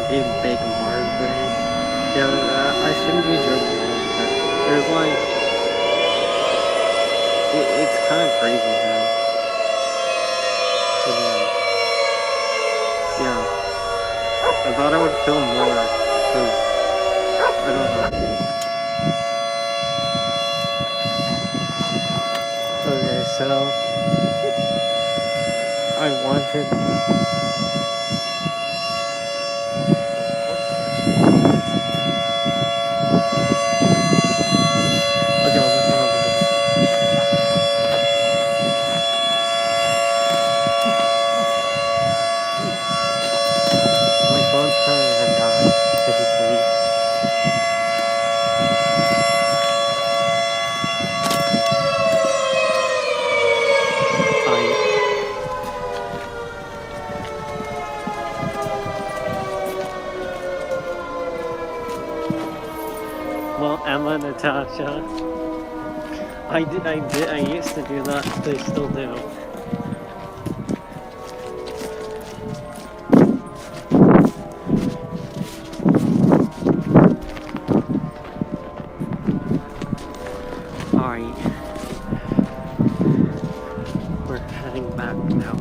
a big mark there. Yeah, I shouldn't be joking around, but there's like, it's kind of crazy, man. So, yeah, I thought I would film more, because, I don't know. Okay, so, I wanted... Okay, I'll just turn off the... My phone's currently at 53. Fine. Well, Emma, Natasha, I used to do that, they still do. Alright. We're heading back now.